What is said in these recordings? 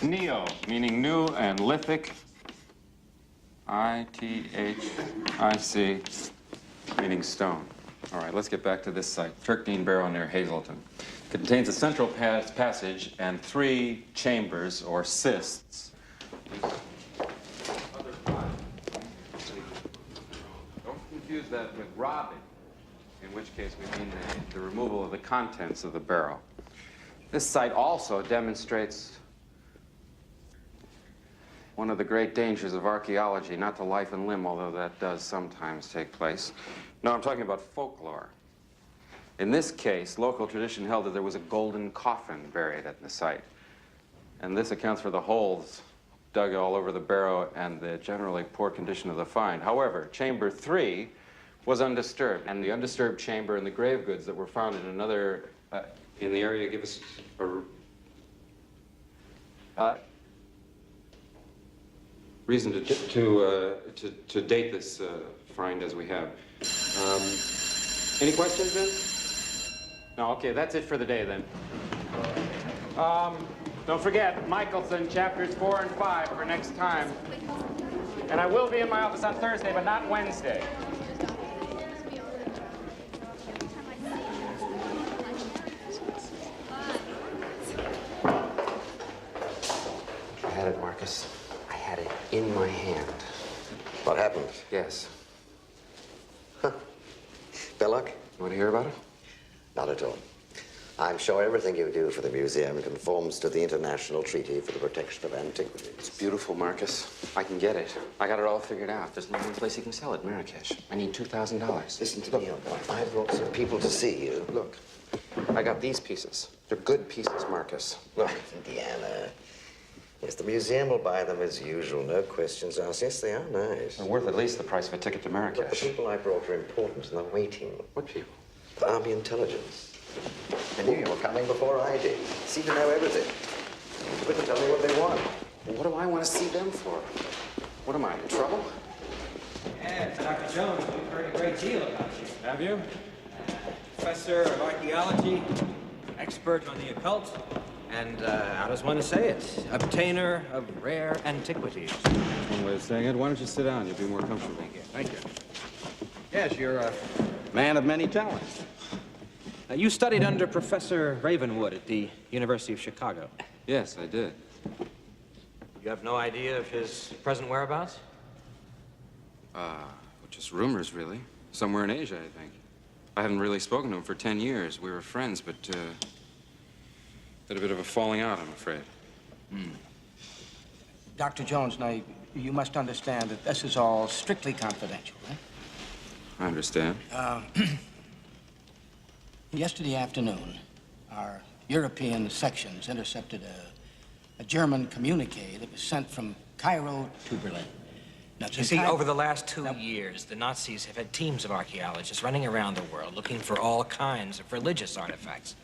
Neo, meaning new, and lithic. I-T-H-I-C, meaning stone. All right, let's get back to this site. Turkneen Barrow near Hazleton. Contains a central passage and 3 chambers, or cysts. Don't confuse that with robbing, in which case we mean the removal of the contents of the barrel. This site also demonstrates one of the great dangers of archaeology, not to life and limb, although that does sometimes take place. No, I'm talking about folklore. In this case, local tradition held that there was a golden coffin buried at the site. And this accounts for the holes dug all over the barrow and the generally poor condition of the find. However, chamber 3 was undisturbed, and the undisturbed chamber and the grave goods that were found in another, in the area give us a reason to date this find as we have. Any questions, then? No, okay, that's it for the day, then. Don't forget, Michelson, chapters 4 and 5 for next time. And I will be in my office on Thursday, but not Wednesday. I had it, Marcus. I had it in my hand. What happened? Yes. Huh. Belloc? You want to hear about it? Not at all. I'm sure everything you do for the museum conforms to the International Treaty for the Protection of Antiquities. It's beautiful, Marcus. I can get it. I got it all figured out. There's no one place you can sell it, Marrakesh. I need $2,000. Listen to me, old boy. I brought some people to see you. Look, I got these pieces. They're good pieces, Marcus. Look. Indiana. Yes, the museum will buy them as usual. No questions asked. Yes, they are nice. They're worth at least the price of a ticket to Marrakesh. Look, the people I brought are important and they're waiting. What people? The Army intelligence. I knew you were coming before I did. Seem to know everything. Quick and tell me what they want. Well, what do I want to see them for? What am I, in trouble? Yes, Dr. Jones, we've heard a great deal about you. Have you? Professor of archaeology, expert on the occult, and, how does one say it? Obtainer of rare antiquities. That's one way of saying it. Why don't you sit down? You'll be more comfortable. Thank you. Thank you. Yes, you're a man of many talents. You studied under Professor Ravenwood at the University of Chicago. Yes, I did. You have no idea of his present whereabouts? Just rumors, really. Somewhere in Asia, I think. I haven't really spoken to him for 10 years. We were friends, but, had a bit of a falling out, I'm afraid. Dr. Jones, now, you must understand that this is all strictly confidential, eh? I understand. Yesterday afternoon, our European sections intercepted a German communique that was sent from Cairo to Berlin. Now, You see, over the last 2 years, the Nazis have had teams of archaeologists running around the world looking for all kinds of religious artifacts.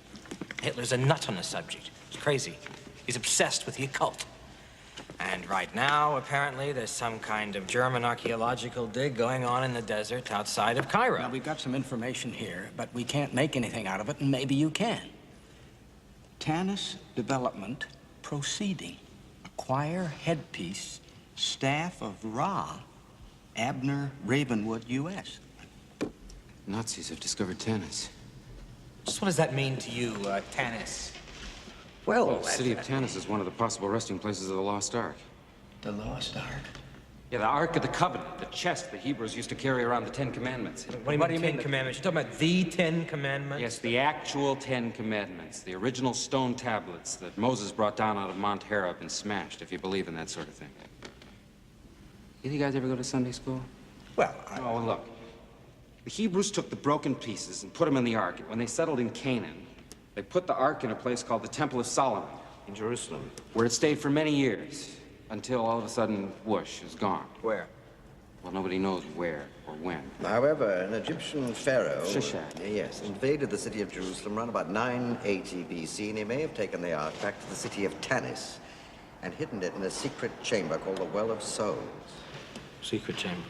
Hitler's a nut on the subject. He's crazy. He's obsessed with the occult. And right now, apparently, there's some kind of German archaeological dig going on in the desert outside of Cairo. Now, we've got some information here, but we can't make anything out of it, and maybe you can. Tanis development proceeding. Acquire headpiece, staff of Ra, Abner Ravenwood, U.S. Nazis have discovered Tanis. Just what does that mean to you, Tanis? Well, the city of Tanis is one of the possible resting places of the Lost Ark. The Lost Ark? Yeah, the Ark of the Covenant, the chest the Hebrews used to carry around the 10 Commandments. What do you mean, Ten Commandments? You're talking about the 10 Commandments? Yes, the actual 10 Commandments, the original stone tablets that Moses brought down out of Mount Horeb and smashed, if you believe in that sort of thing. Did you guys ever go to Sunday school? Well, Oh, look. The Hebrews took the broken pieces and put them in the Ark. When they settled in Canaan, they put the Ark in a place called the Temple of Solomon. In Jerusalem. Where it stayed for many years, until all of a sudden, whoosh, is gone. Where? Well, nobody knows where or when. However, an Egyptian pharaoh... Shishak. Yes, invaded the city of Jerusalem around about 980 BC, and he may have taken the Ark back to the city of Tanis and hidden it in a secret chamber called the Well of Souls. Secret chamber.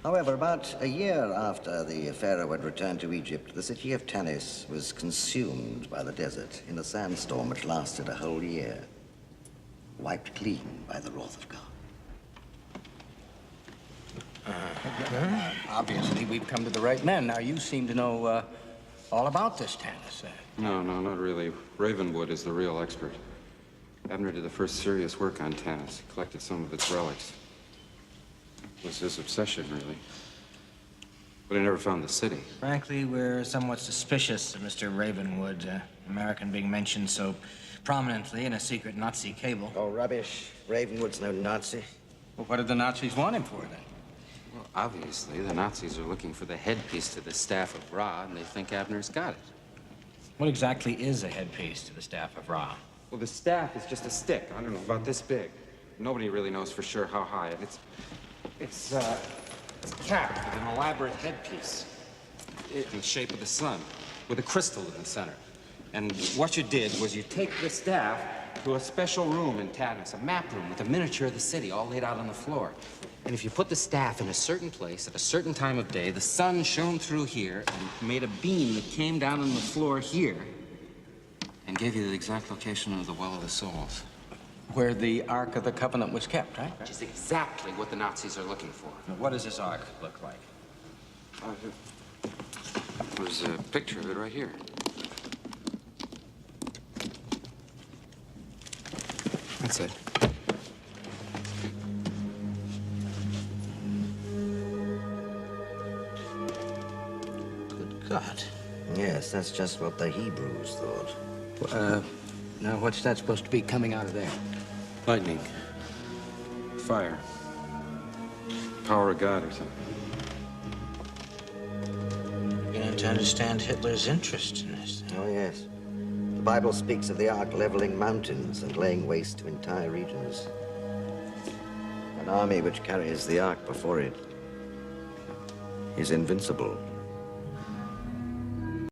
However, about a year after the pharaoh had returned to Egypt, the city of Tanis was consumed by the desert in a sandstorm which lasted a whole year. wiped clean by the wrath of God. Obviously, we've come to the right men. Now, you seem to know all about this, Tanis. No, not really. Ravenwood is the real expert. Abner did the first serious work on Tanis. He collected some of its relics. It was his obsession, really. But he never found the city. Frankly, we're somewhat suspicious of Mr. Ravenwood, American being mentioned so prominently in a secret Nazi cable. Oh, rubbish. Ravenwood's no Nazi. Well, what did the Nazis want him for, then? Well, obviously, the Nazis are looking for the headpiece to the staff of Ra, and they think Abner's got it. What exactly is a headpiece to the staff of Ra? Well, the staff is just a stick. I don't know, about this big. Nobody really knows for sure how high. And it's capped with an elaborate headpiece in the shape of the sun, with a crystal in the center. And what you did was you take the staff to a special room in Tanis, a map room with a miniature of the city all laid out on the floor. And if you put the staff in a certain place at a certain time of day, the sun shone through here and made a beam that came down on the floor here and gave you the exact location of the Well of the Souls. Where the Ark of the Covenant was kept, right? Which is exactly what the Nazis are looking for. Now, what does this ark look like? There's a picture of it right here. That's it. Good God. Yes, that's just what the Hebrews thought. Now, what's that supposed to be coming out of there? Lightning. Fire. Power of God or something. Beginning to understand Hitler's interest in this thing. Oh, yes. The Bible speaks of the Ark leveling mountains and laying waste to entire regions. An army which carries the Ark before it is invincible.